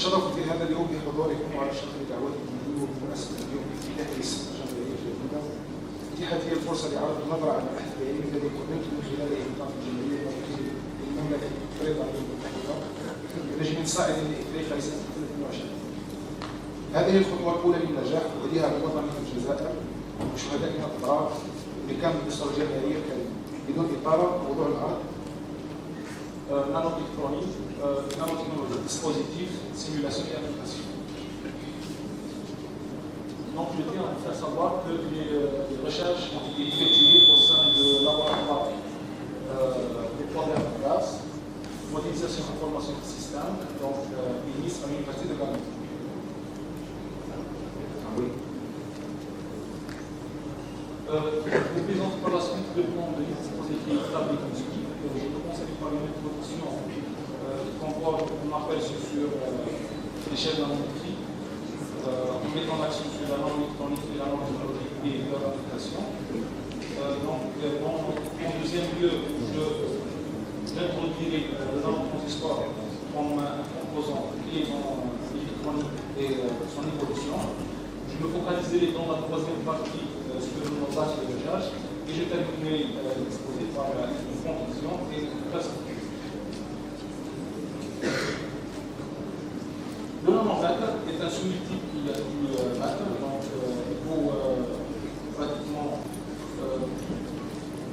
شرف في هذا اليوم بحضوركم وعلى شرف دعوتكم لي وبمناسبة اليوم الافتتاحي للسنة الجامعية الجديدة. اتيحت لي الفرصة لإعادة النظر على البحث العلمي الذي قدمت من خلاله إنقاذ الجمهورية الوطنية للمملكة المتحدة المتحدة بنجم صاعد لإفريقيا لسنة 2022. هذه الخطوة الأولى للنجاح وهديها بوطننا الجزائر وشهدائنا الأبرار بكامل الأسرة الجامعية الكريمة. بدون إطالة موضوع العرض nanoélectronique, nanotechnologie, dispositif, simulation et application. Donc, je tiens à vous faire savoir que les recherches ont été effectuées au sein de laboratoire des problèmes de gaz, modélisation et information du système, donc INIS à l'Université de Gand. Oui. Je vous présente par la suite le plan de dispositif établi comme suit. Je vous conseille par une introduction qu'on appelle sur l'échelle nanométrique, en mettant l'accent sur la nanoélectronique et la nanotechnologie et leur application. Donc, en deuxième lieu, j'introduirai le nanotransistor comme un composant clé dans l'électronique et son évolution. Je me focaliserai dans la troisième partie sur nos bases de recherche et je terminerai l'exposé par une conclusion et une classification. Le nanomètre est un sous-multiple du mètre, donc il vaut pratiquement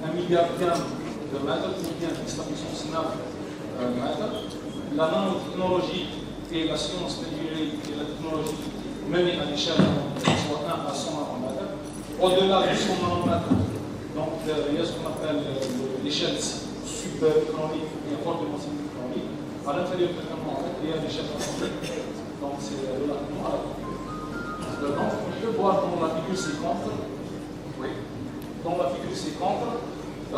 1 milliard de mètres ou bien 10 à puissance 9 mètres. La nanotechnologie est la science mesurée et la technologie menée à l'échelle soit 1 à 100 nanomètres. Au-delà de 100 nanomètres, donc il y a ce qu'on appelle l'échelle subelectronique et fortement subelectronique. À l'intérieur de nanomètre, il y a l'échelle atomique. Donc c'est relativement à la fin. Donc on peut voir dans la figure 50, oui, dans la figure 50,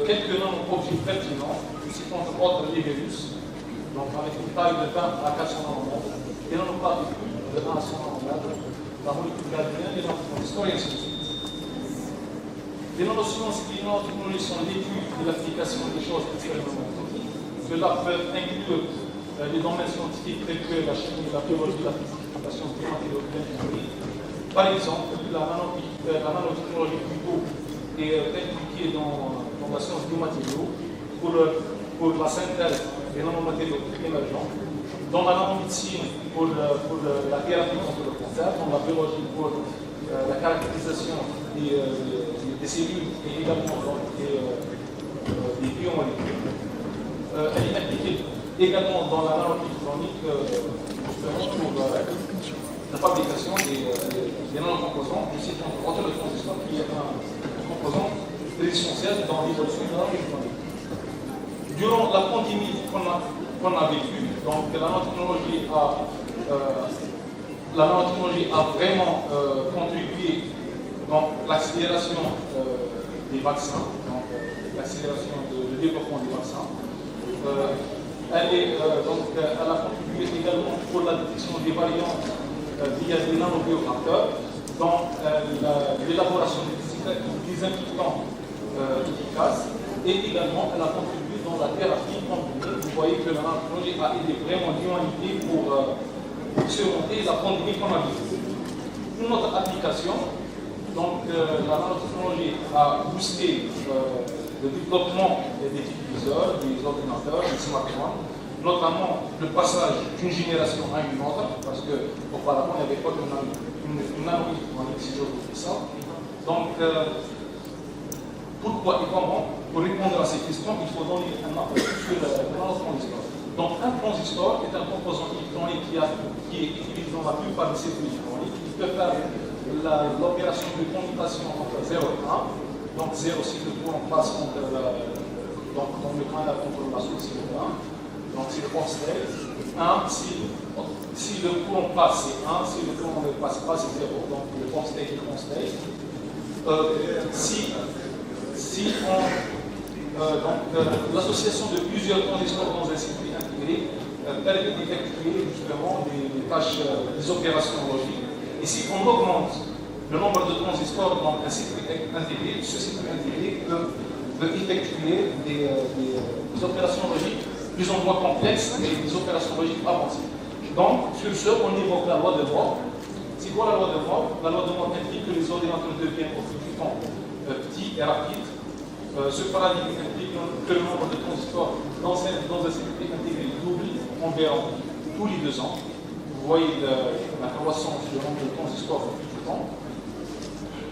quelques nano-objets pertinents, je cite entre autres les virus, donc avec une taille de 20 à 400 nanomètres, et nanoparticules de 1 à 100 nanomètres, la molécule gardienne et l'antitransistor et ainsi de suite. Les nanosciences et les nanotechnologies sont l'étude de l'application des choses expérimentales. Cela peut inclure les domaines scientifiques tels que la chimie, la biologie, la physique, la science du matériau et l'ingénierie. Par exemple, la nanotechnologie plutôt est impliquée dans la science du matériau pour la synthèse des nanomatériaux émergents, dans la nanomédecine pour la thérapie contre le cancer, dans la biologie pour la caractérisation des cellules et également des biomolécules. Elle est impliquée également dans la nanoélectronique justement pour la fabrication des nanocomposants, je cite entre autres le transistor qui est un composant très essentiel dans l'évolution de la nanoélectronique. Durant la pandémie qu'on a vécue, donc la nanotechnologie a vraiment contribué dans l'accélération des vaccins, donc l'accélération du développement des vaccins. Elle a contribué également pour la détection des variants via des nanobiomarqueurs dans l'élaboration des désinfectants efficaces et également elle a contribué dans la thérapie combinée. Vous voyez que la nanotechnologie a aidé vraiment l'humanité pour surmonter la pandémie qu'on a vécue. Une autre application, donc la nanotechnologie a boosté le développement des téléviseurs, des ordinateurs, des smartphones, notamment le passage d'une génération à une autre, parce qu'auparavant, il n'y avait pas une nanoélectronique, si j'ose dire ça. Donc, pourquoi et comment? Pour répondre à ces questions, il faut donner un aperçu sur le nanotransistor. Donc, un transistor est un composant électronique qui est utilisé dans la plupart des circuits électroniques. Il peut faire l'opération de commutation entre 0 et 1. Donc 0 si le courant passe dans le canal contre la source, c'est 1. Donc c'est le on state. 1 si le courant passe, c'est 1. Si le courant ne passe pas, c'est 0. Donc le on state est on state. L'association de plusieurs transistors dans un circuit intégré permet d'effectuer justement des tâches, des opérations logiques. Et si on augmente le nombre de transistors dans un circuit intégré, ce circuit intégré peut effectuer des opérations logiques plus ou moins complexes et des opérations logiques avancées. Donc, sur ce, on évoque la loi de Moore. C'est quoi la loi de Moore? La loi de Moore implique que les ordinateurs deviennent au fil du temps petits et rapides. Ce paradigme implique que le nombre de transistors dans un circuit intégré double environ tous les 2 ans. Vous voyez la croissance du nombre de transistors au fil du temps.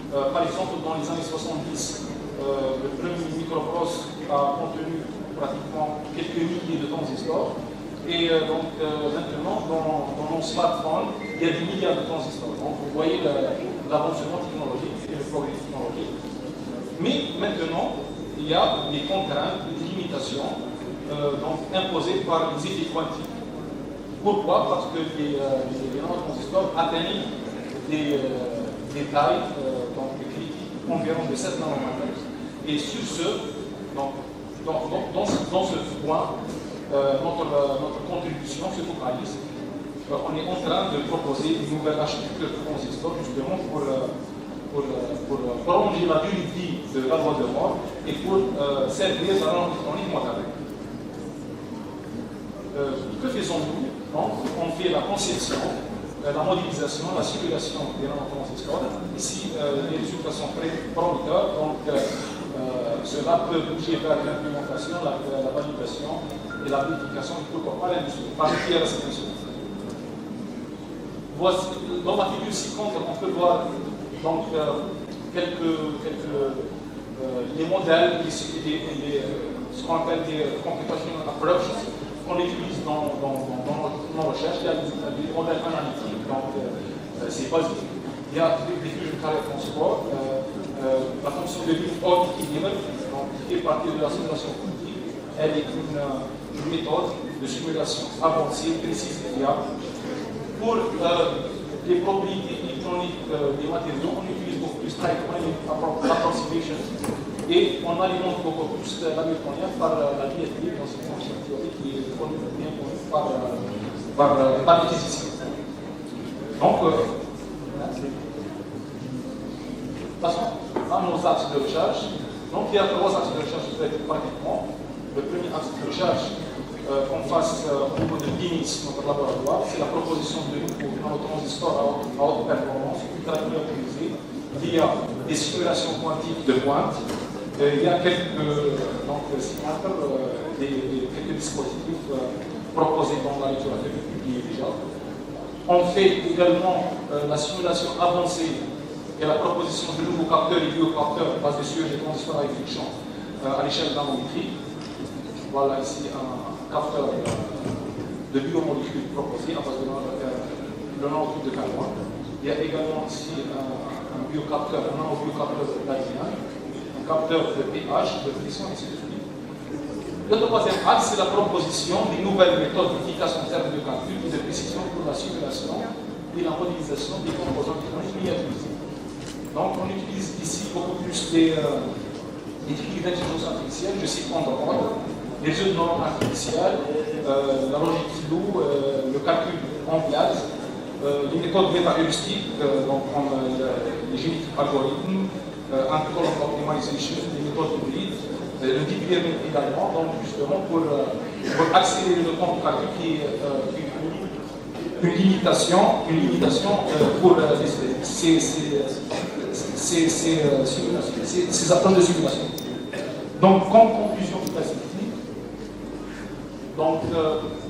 Par exemple, dans les années 70, le premier microprocesseur a contenu pratiquement quelques milliers de transistors. Et donc maintenant, dans nos smartphones, il y a des milliards de transistors. Donc vous voyez l'avancement technologique et le progrès technologique. Mais maintenant, il y a des contraintes, des limitations donc imposées par les effets quantiques. Pourquoi? Parce que les nanotransistors atteignent des tailles donc critiques, environ de 7 nanomètres. Et sur ce, donc, dans ce point, notre contribution se focalise. On est en train de proposer une nouvelle architecture de transistors justement pour prolonger la durée de vie de la loi de Moore et pour servir la nanoélectronique moderne. Que faisons-nous? Donc, on fait la conception, la modélisation, la simulation des nanotransistors. Ici, les résultats sont très prometteurs, donc cela peut bouger vers l'implémentation, la validation et la vérification du protocole par l'industrie, par le PRS. Voici, dans la figure ci-contre, on peut voir donc, les modèles, ce qu'on appelle des computational approaches qu'on utilise dans nos recherches. Il y a des modèles analytiques, donc c'est basique. Il y a des fusions carré transport, la fonction de ligne hors équilibre, qui est partie de la simulation quantique. Elle est une méthode de simulation avancée, précise et fiable. Pour les propriétés électroniques des matériaux, on utilise beaucoup plus tight approximation et on alimente beaucoup plus la newtonienne par la DFT dans cette fonction théorique qui est bien connue par les physiciens. Donc, passons à nos axes de recherche. Donc, il y a 3 axes de recherche pratiquement. Le premier axe de recherche qu'on fasse au niveau de DINIS, notre laboratoire, c'est la proposition de nouveaux nanotransistors à haute performance, ultra miniaturisés, via des simulations quantiques de pointe. Il y a quelques dispositifs proposés dans la littérature publiée déjà. On fait également la simulation avancée et la proposition de nouveaux capteurs et biocapteurs basés sur des transistors à effet à l'échelle nanométrique. Voilà ici un capteur de biomolécules proposé à base de nanotube de carbone. Il y a également ici un biocapteur, un nanobiocapteur d'ADN, un capteur de pH, de pression, et ainsi de suite. Le troisième axe, c'est la proposition des nouvelles méthodes efficaces en termes de calcul et de précision pour la simulation et la modélisation des composants électroniques miniaturisés. Donc, on utilise ici beaucoup plus des techniques d'intelligence artificielle, je cite en ordre, les jeux de normes artificielles, la logique floue, le calcul en place, les méthodes méta-heuristiques, donc comme les génétiques algorithmes, anti-column optimization, les méthodes hybrides, le deep learning également, donc justement pour accélérer le temps de calcul qui est une limitation pour ces approches de simulation. Donc, comme conclusion classique, donc,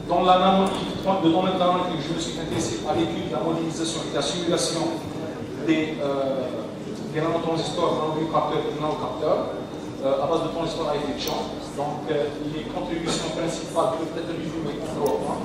dans la nanométrie, le domaine de la nanométrie, je me suis intéressé à l'étude de la modélisation et de la simulation des nanotransistors, nanobiocapteurs et nanocapteurs à base de transistors à effet de champ. Donc, les contributions principales peuvent être résumées en 3 points.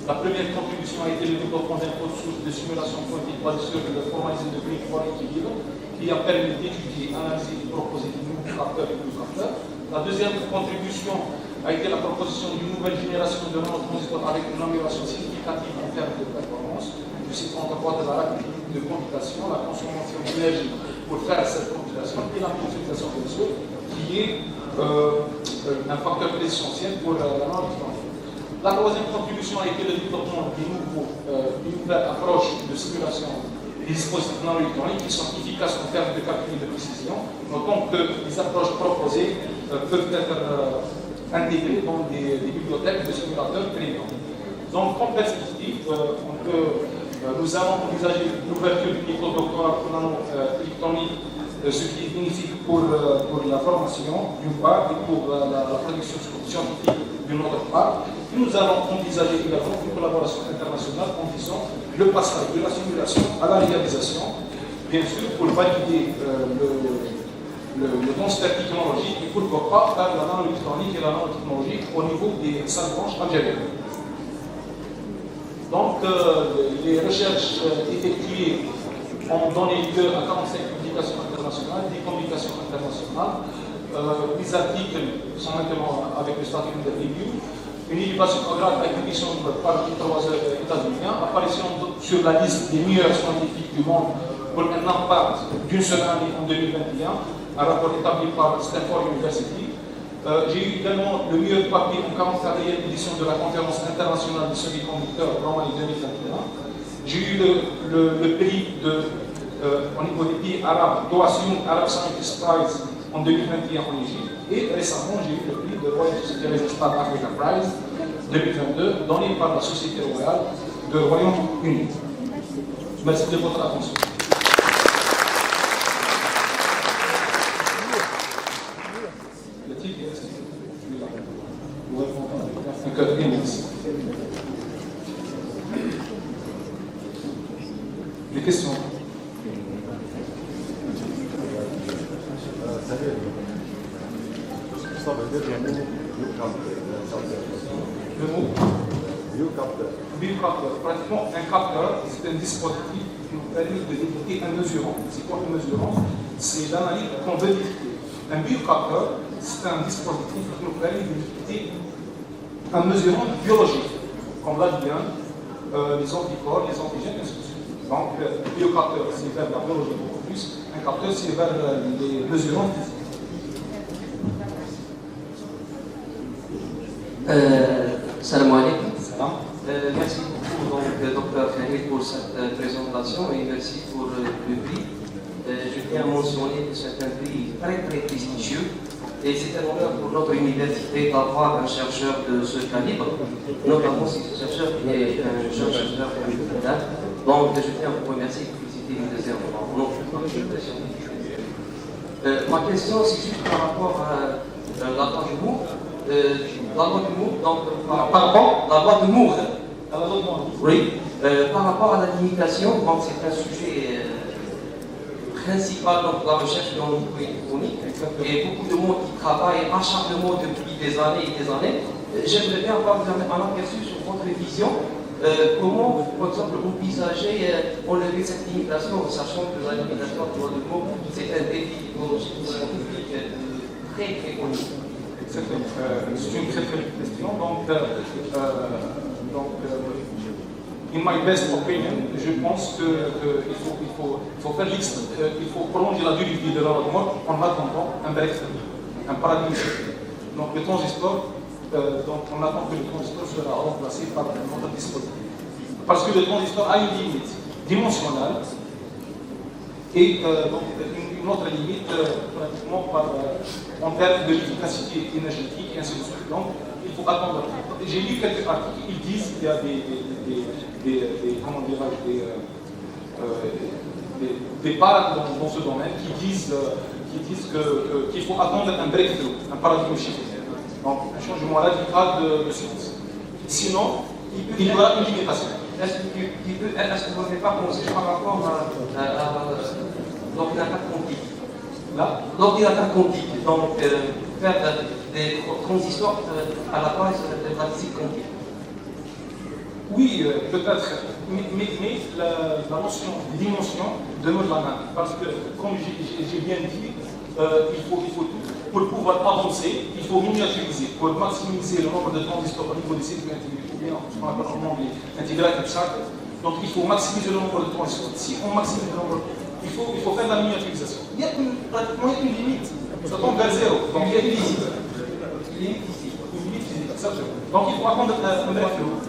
La première contribution a été le développement d'un code source de simulation quantique basé sur le formalisé de grille pour l'équilibre, qui a permis d'étudier, analyser et proposer de nouveaux capteurs et biocapteurs. La deuxième contribution a été la proposition d'une nouvelle génération de nanotransistors avec une amélioration significative en termes de performance. Je cite en droit de la rapidité de computation, la consommation d'énergie pour faire cette computation et la consultation bien sûr, qui est un facteur essentiel pour la nanoélectronique. La troisième contribution a été le développement d'une nouvelle approche de simulation des dispositifs nanoélectroniques qui sont efficaces en termes de calcul et de précision. Notons que les approches proposées peuvent être intégrés dans des bibliothèques de simulateurs premium. Donc, comme perspective, nous allons envisager l'ouverture du micro-doctorat pour nano-électronique, ce qui est bénéfique pour la formation, d'une part, et pour la production scientifique, d'une autre part. Et nous allons envisager également une collaboration internationale en visant le passage de la simulation à la réalisation, bien sûr, pour valider le transfert technologique et pourquoi pas faire la nano-électronique et la nanotechnologie au niveau des salles blanches algériennes. Donc, les recherches effectuées ont donné lieu à 45 publications internationales, 10 publications internationales. Les articles sont maintenant avec le statut de review. Une innovation grave acquisition par les 3 États-Unis, apparition sur la liste des meilleurs scientifiques du monde pour un impact d'une seule année en 2021, un rapport établi par Stanford University. J'ai eu également le meilleur papier en 44e édition de la conférence internationale des semi-conducteurs Roumanie 2021. J'ai eu le prix au niveau des pays arabes, Doasioun Arab Scientist Prize en 2021 en Égypte. Et récemment, j'ai eu le prix de Royal Society Resistance Africa Prize 2022, donné par la Société Royale de Royaume-Uni. Merci de votre attention. Les questions. Le mot biocapteur. Pratiquement, un capteur, c'est un dispositif qui nous permet de détecter un mesurant. C'est quoi un mesurant? C'est l'analyse qu'on veut détecter. Un biocapteur, c'est un dispositif qui nous permet de détecter un mesurant biologique, comme l'ADN, les anticorps, les antigènes, ainsi de suite. Donc, le biocapteur, c'est vers la biologie beaucoup plus. Un capteur, c'est vers les mesurants physiques. Salam alaikum. Salam. Merci beaucoup, donc, Dr. Khalid, pour cette présentation et merci pour le prix. Je tiens à mentionner que c'est un prix très prestigieux et c'est un honneur pour notre université d'avoir un chercheur de ce calibre, notamment si ce chercheur est un jeune chercheur universitaire. Donc je tiens à vous remercier pour féliciter les deux heures. Ma question, c'est juste par rapport à la loi du Moore. La loi du Moore, donc par rapport à la loi de Moore. Oui, par rapport à la limitation, donc c'est un sujet principal dans la recherche en microélectronique et beaucoup de monde qui travaille acharnement depuis des années et des années. J'aimerais bien avoir un aperçu sur votre vision. Comment, par exemple, envisager enlever cette limitation, sachant que la limitation de loi de Moore, c'est un défi technologique scientifique très très connu. C'est une très très bonne question. In my best opinion, je pense qu'il faut faire liste, il faut prolonger la durée de vie de la loi de Moore en attendant un breakthrough, un paradigme. Donc le transistor, on attend que le transistor sera remplacé par un autre dispositif. Parce que le transistor a une limite dimensionnelle et donc une autre limite pratiquement en termes de l'efficacité énergétique et ainsi de suite. Donc il faut attendre. J'ai lu quelques articles, ils disent qu'il y a des parades dans ce domaine qui disent qu'il faut attendre un breakthrough, un paradigme shift. Donc un changement radical de science. Sinon, il y aura une limitation. Est-ce que vous n'avez pas pensé par rapport à l'ordinateur quantique? L'ordinateur quantique, donc faire des transistors à la base de la physique quantique. Oui, peut-être, mais la notion de dimension demeure la même. Parce que, comme j'ai bien dit, pour pouvoir avancer, il faut miniaturiser, pour maximiser le nombre de transistors au niveau des circuits intégrés, ou bien ce qu'on appelle en anglais integrated circuit. Donc il faut maximiser le nombre de transistors. Si on maximise le nombre, il faut faire de la miniaturisation. Il y a pratiquement une limite. Ça tombe vers zéro. Donc il y a une limite. Une limite physique. Donc il faut attendre un breakthrough.